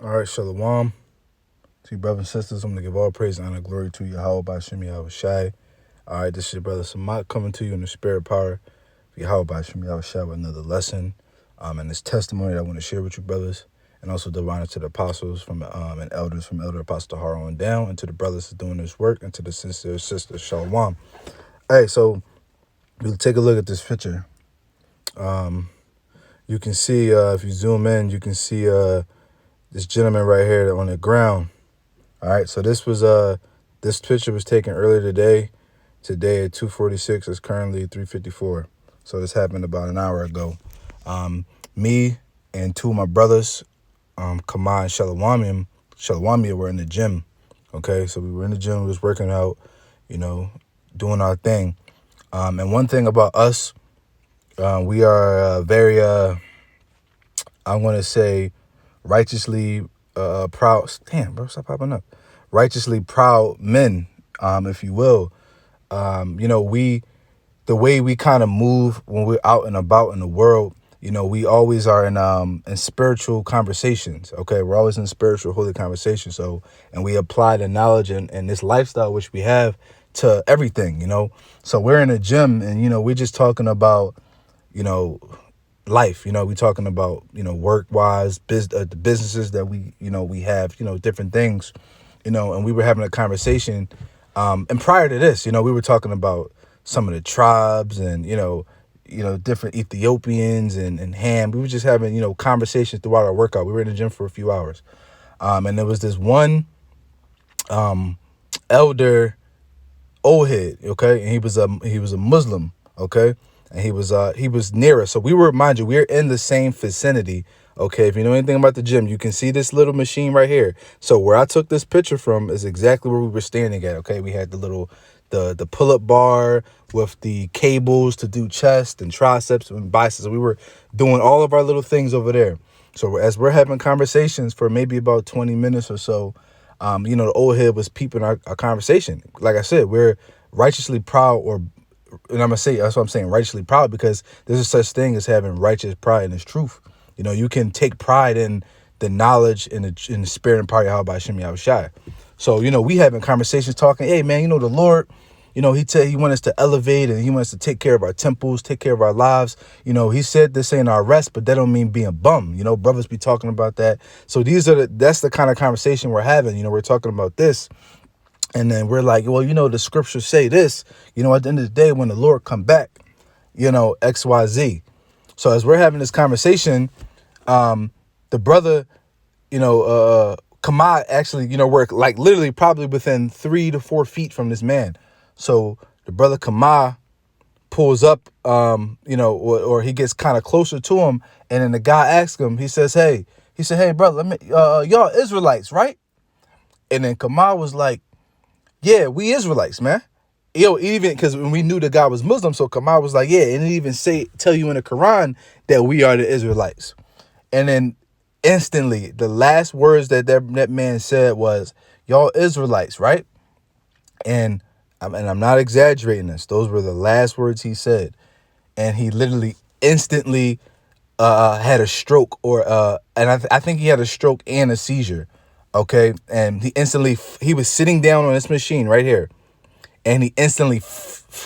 All right, Shalom. To you, brothers and sisters, I'm going to give all praise and honor and glory to Yahweh by Shem Yahweh Shai. All right, this is your brother Samat coming to you in the spirit power of Yahweh by Shem Yahweh Shai with another lesson and this testimony that I want to share with you, brothers, and also give honor to the apostles from and elders from Elder Apostle Haro on down, and to the brothers that's doing this work, and to the sisters, Shalom. Hey, so we'll take a look at this picture. You can see, if you zoom in, you can see this gentleman right here on the ground. All right, so this picture was taken earlier today. Today at 2:46. It's currently 3:54. So this happened about an hour ago. Me and two of my brothers, Kama and Shalawamia were in the gym. Okay, so we were in the gym, we was working out, doing our thing. And one thing about us, we are very, I'm going to say, righteously proud. Damn, bro, stop popping up. Righteously proud men, if you will. The way we kind of move when we're out and about in the world, we always are in spiritual conversations. Okay, we're always in spiritual, holy conversations. So, and we apply the knowledge and this lifestyle which we have to everything. So we're in a gym, and we're just talking about, life. We talking about work wise, the businesses that we have, different things, and we were having a conversation. And prior to this, we were talking about some of the tribes and, different Ethiopians and Ham. We were just having, conversations throughout our workout. We were in the gym for a few hours. And there was this one elder old head, okay? And he was a Muslim, okay? And he was near us. So we were, mind you, we're in the same vicinity. Okay, if you know anything about the gym, you can see this little machine right here. So where I took this picture from is exactly where we were standing at. Okay, we had the pull-up bar with the cables to do chest and triceps and biceps. We were doing all of our little things over there. So as we're having conversations for maybe about 20 minutes or so, the old head was peeping our conversation. Like I said, we're righteously proud, and I'm gonna say that's what I'm saying, righteously proud, because there's a such thing as having righteous pride in its truth. You can take pride in the knowledge and in the spirit and power of Yahweh by Shem Yahweh Shai. So, we having conversations talking, hey, man, the Lord, he wants us to elevate, and he wants us to take care of our temples, take care of our lives. He said this ain't our rest, but that don't mean being bum. Brothers be talking about that. So that's the kind of conversation we're having. We're talking about this. And then we're like, well, the scriptures say this, at the end of the day, when the Lord come back, X, Y, Z. So as we're having this conversation, the brother, Kamad actually, we're like literally probably within 3 to 4 feet from this man. So the brother Kamad pulls up, or he gets kind of closer to him. And then the guy asks him, he said, hey, brother, y'all Israelites, right? And then Kamad was like, yeah, we Israelites, man. Even because when we knew the guy was Muslim, so Kamad was like, yeah, and it even tell you in the Quran that we are the Israelites. And then instantly, the last words that man said was, y'all Israelites, right? And I'm not exaggerating this. Those were the last words he said. And he literally instantly had a stroke, and I think he had a stroke and a seizure. Okay. And he was sitting down on this machine right here. And he instantly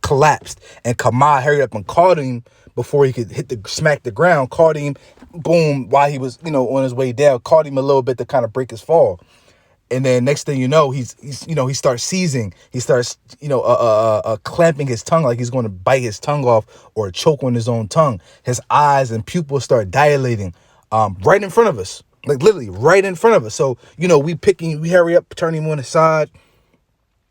collapsed. And Kamad hurried up and caught him before he could smack the ground. Caught him, boom, while he was, on his way down. Caught him a little bit to kind of break his fall. And then next thing you know, he starts seizing. He starts, clamping his tongue like he's going to bite his tongue off or choke on his own tongue. His eyes and pupils start dilating, right in front of us, like literally right in front of us. So, we hurry up, turn him on the side.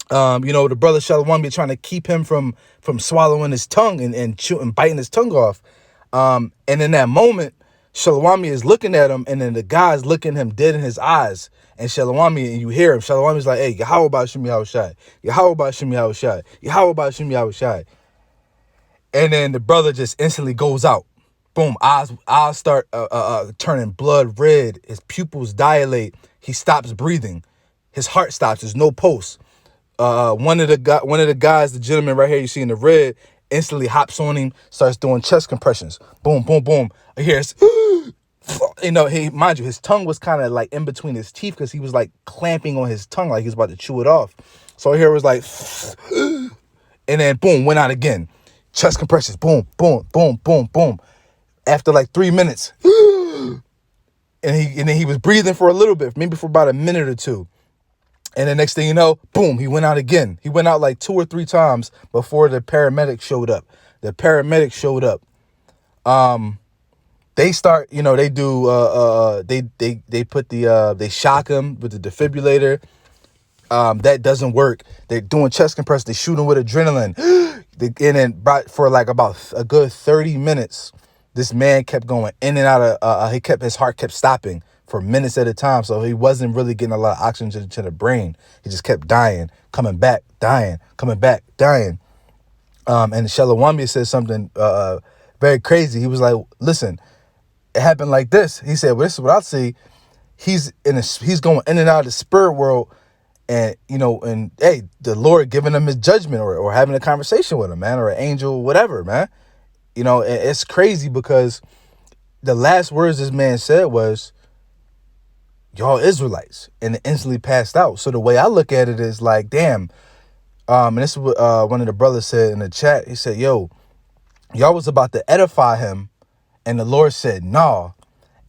The brother Shalom be trying to keep him from swallowing his tongue and biting his tongue off. And in that moment, Shalawami is looking at him, and then the guy's looking him dead in his eyes. And Shalawami, and you hear him, Shalawami's like, hey, Yahweh about Shem Yahweh Shai. Yahweh about Shem Yahweh Shai. Yahweh about Shem Yahweh Shai. And then the brother just instantly goes out. Boom, eyes start turning blood red. His pupils dilate. He stops breathing. His heart stops. There's no pulse. One of the guys, the gentleman right here you see in the red, instantly hops on him, starts doing chest compressions. Boom, boom, boom. I hear mind you, his tongue was kind of like in between his teeth because he was like clamping on his tongue like he was about to chew it off. So here was like, and then boom, went out again. Chest compressions, boom, boom, boom, boom, boom. After like 3 minutes, and then he was breathing for a little bit, maybe for about a minute or two. And the next thing you know, boom, he went out again. He went out like 2 or 3 times before the paramedic showed up. The paramedic showed up. They start, they do, they put they shock him with the defibrillator. That doesn't work. They're doing chest compressions. They shoot him with adrenaline. And then for like about a good 30 minutes, this man kept going in and out of, his heart kept stopping for minutes at a time. So he wasn't really getting a lot of oxygen to the brain. He just kept dying, coming back, dying, coming back, dying. And Shalawamia said something very crazy. He was like, listen, it happened like this. He said, well, this is what I see. He's going in and out of the spirit world, and and hey, the Lord giving him his judgment or having a conversation with him, man, or an angel, whatever, man. It's crazy because the last words this man said was, y'all Israelites, and it instantly passed out. So the way I look at it is like, damn. And this is what one of the brothers said in the chat. He said, yo, y'all was about to edify him, and the Lord said, nah.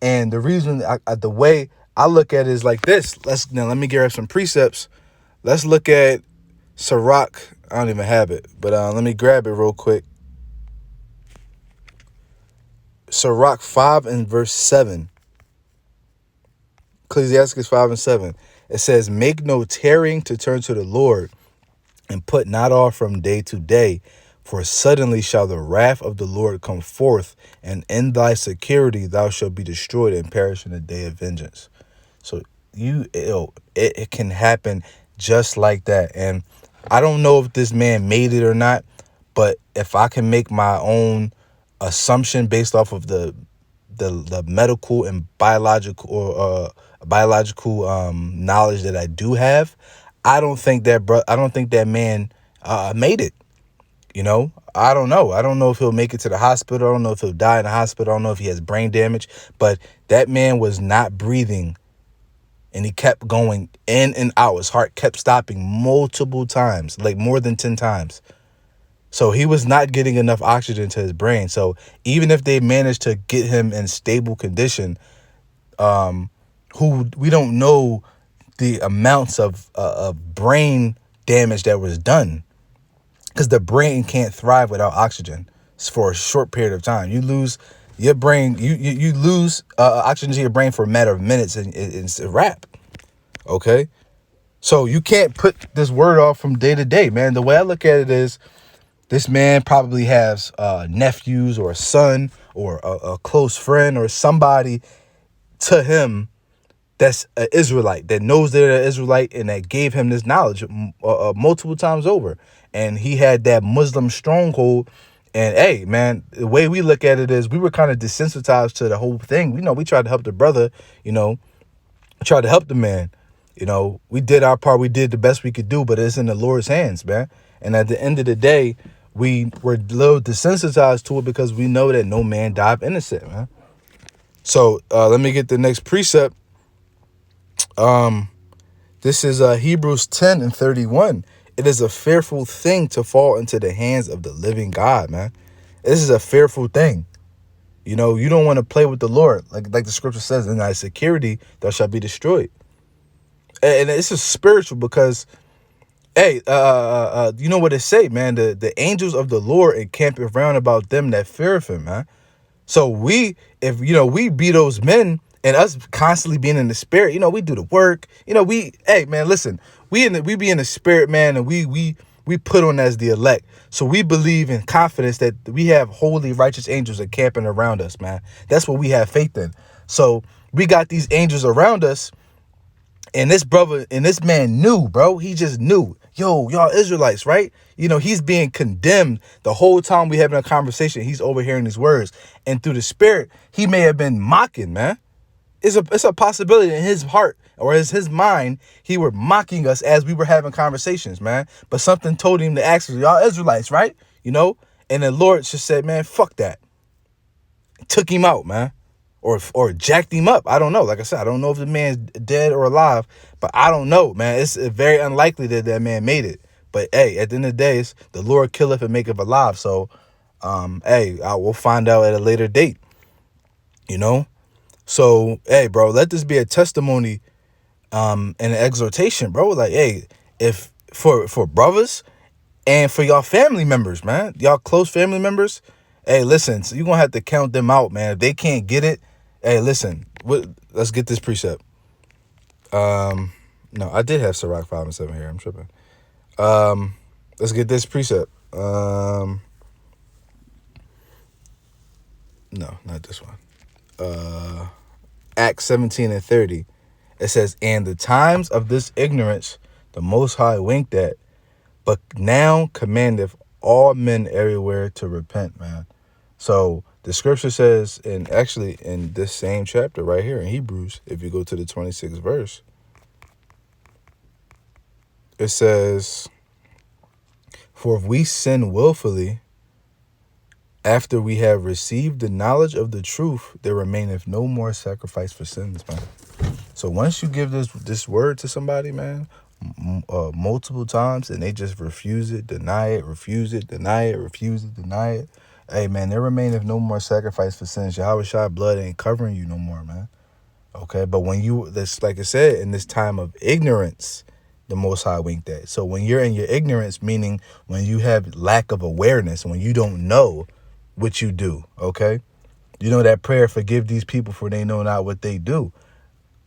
And the reason, the way I look at it is like this. Let me grab some precepts. Let's look at Sirach. I don't even have it, but let me grab it real quick. Sirach 5 and verse 7. Ecclesiastes 5 and 7. It says, make no tarrying to turn to the Lord, and put not off from day to day, for suddenly shall the wrath of the Lord come forth, and in thy security thou shalt be destroyed and perish in the day of vengeance. So it can happen just like that. And I don't know if this man made it or not, but if I can make my own assumption based off of the medical and biological knowledge that I do have, I don't think that man made it. I don't know. I don't know if he'll make it to the hospital. I don't know if he'll die in the hospital. I don't know if he has brain damage. But that man was not breathing, and he kept going in and out. His heart kept stopping multiple times, like more than 10 times. So he was not getting enough oxygen to his brain. So even if they managed to get him in stable condition, we don't know the amounts of brain damage that was done, because the brain can't thrive without oxygen for a short period of time. You lose your brain, you lose oxygen to your brain for a matter of minutes, and it's a wrap. Okay, so you can't put this word off from day to day, man. The way I look at it is, this man probably has nephews or a son or a close friend or somebody to him that's an Israelite, that knows they're an Israelite, and that gave him this knowledge multiple times over. And he had that Muslim stronghold. And hey, man, the way we look at it is, we were kind of desensitized to the whole thing. We tried to help the brother, tried to help the man. We did our part. We did the best we could do, but it's in the Lord's hands, man. And at the end of the day, we were a little desensitized to it because we know that no man died innocent, man. So let me get the next precept. This is Hebrews 10 and 31. It is a fearful thing to fall into the hands of the living God, man. This is a fearful thing. You don't want to play with the Lord. Like the scripture says, in thy security, thou shalt be destroyed. And it's just spiritual because, hey, you know what it say, man? The angels of the Lord encamp around about them that feareth him, man. So if we be those men, and us constantly being in the spirit, we do the work. Hey, man, listen, we be in the spirit, man, and we put on as the elect. So we believe in confidence that we have holy, righteous angels encamping around us, man. That's what we have faith in. So we got these angels around us, and this brother and this man knew, bro. He just knew. Yo, y'all Israelites, right? He's being condemned the whole time we having a conversation. He's overhearing these words, and through the spirit, he may have been mocking, man. It's a possibility in his heart or his mind, he were mocking us as we were having conversations, man. But something told him to ask us, y'all Israelites, right? And the Lord just said, man, fuck that. Took him out, man. or jacked him up. I don't know. Like I said, I don't know if the man's dead or alive, but I don't know, man. It's very unlikely that that man made it. But hey, at the end of the day, it's the Lord killeth and maketh alive. So, hey, I will find out at a later date. You know. So, hey, bro, let this be a testimony, and an exhortation, bro. Like, hey, if for brothers and for y'all family members, man, y'all close family members, hey, listen, so you're gonna have to count them out, man. If they can't get it, hey, listen, let's get this precept. No, I did have Sirach 5 and 7 here. I'm tripping. Let's get this precept. No, not this one. Acts 17 and 30. It says, and the times of this ignorance the Most High winked at, but now commandeth all men everywhere to repent, man. So the scripture says, and actually in this same chapter right here in Hebrews, if you go to the 26th verse, it says, for if we sin willfully after we have received the knowledge of the truth, there remaineth no more sacrifice for sins, man. So once you give this word to somebody, man, multiple times, and they just refuse it, deny it, refuse it, deny it, refuse it, deny it, hey, man, there remaineth no more sacrifice for sins. Yahweh Shai blood ain't covering you no more, man. Okay, but when you, this, like I said, in this time of ignorance, the Most High winked at. So when you're in your ignorance, meaning when you have lack of awareness, when you don't know what you do, okay? You know that prayer, forgive these people for they know not what they do.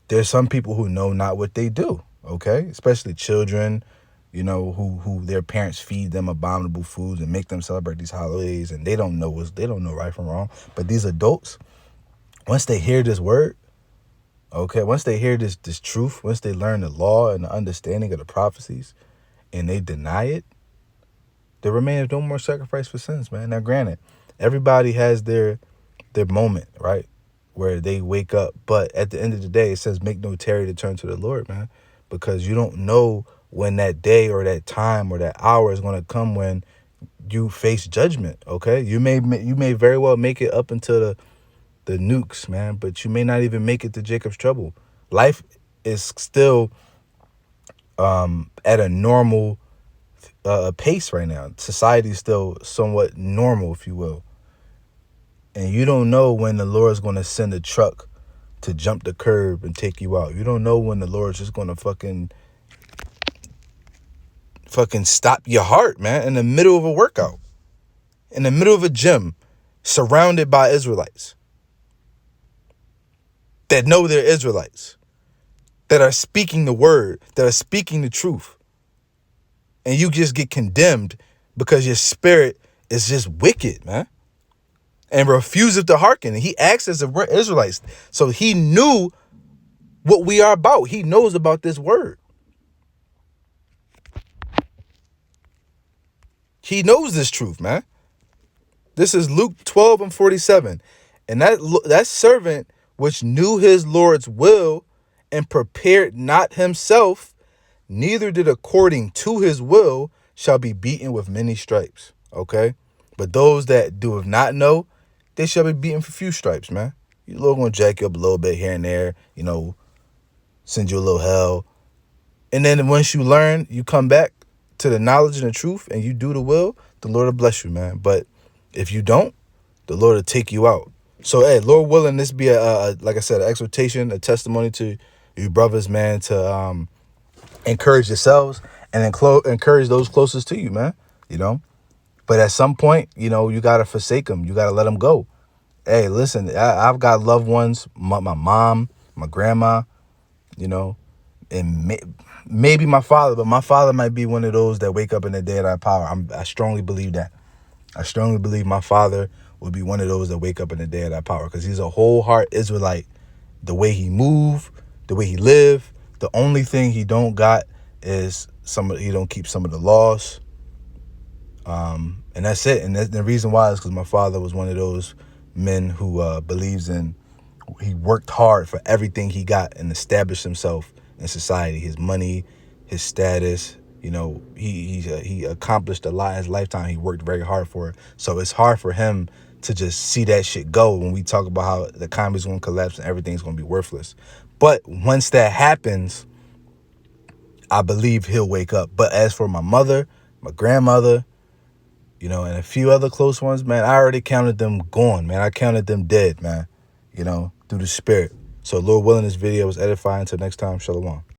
There's some people who know not what they do, okay? Especially children, you know, who their parents feed them abominable foods and make them celebrate these holidays, and they don't know right from wrong. But these adults, once they hear this word, okay, once they hear this truth, once they learn the law and the understanding of the prophecies, and they deny it, there remains no more sacrifice for sins, man. Now, granted, everybody has their moment, right, where they wake up. But at the end of the day, it says, make no tarry to turn to the Lord, man, because you don't know when that day or that time or that hour is going to come when you face judgment, okay? You may very well make it up until the nukes, man, but you may not even make it to Jacob's trouble. Life is still at a normal pace right now. Society is still somewhat normal, if you will. And you don't know when the Lord's going to send a truck to jump the curb and take you out. You don't know when the Lord's just going to fucking stop your heart, man, in the middle of a workout, in the middle of a gym, surrounded by Israelites that know they're Israelites, that are speaking the word, that are speaking the truth. And you just get condemned because your spirit is just wicked, man, and refuses to hearken. And he acts as if we're Israelites. So he knew what we are about. He knows about this word. He knows this truth, man. This is Luke 12 and 47. And that servant which knew his Lord's will and prepared not himself, neither did according to his will, shall be beaten with many stripes. Okay? But those that do not know, they shall be beaten for few stripes, man. Your Lord gonna jack you up a little bit here and there, you know, send you a little hell. And then once you learn, you come back to the knowledge and the truth, and you do the will, the Lord will bless you, man. But if you don't, the Lord will take you out. So, hey, Lord willing, this be a like I said, an exhortation, a testimony to you brothers, man, to encourage yourselves and encourage those closest to you, man. You know, but at some point, you know, you gotta forsake them. You gotta let them go. Hey, listen, I've got loved ones, my mom, my grandma, you know, and maybe my father, but my father might be one of those that wake up in the day of that power. I strongly believe that. I strongly believe my father would be one of those that wake up in the day of that power, because he's a whole heart Israelite. The way he move, the way he live, the only thing he don't got is he don't keep some of the laws. And that's it. And the reason why is because my father was one of those men who believes in, he worked hard for everything he got and established himself in society, his money, his status. You know, he accomplished a lot in his lifetime. He worked very hard for it. So it's hard for him to just see that shit go when we talk about how the economy's going to collapse and everything's going to be worthless. But once that happens, I believe he'll wake up. But as for my mother, my grandmother, and a few other close ones, man, I already counted them gone, man. I counted them dead, man, through the spirit. So Lord willing, this video was edifying. Until next time, shalom.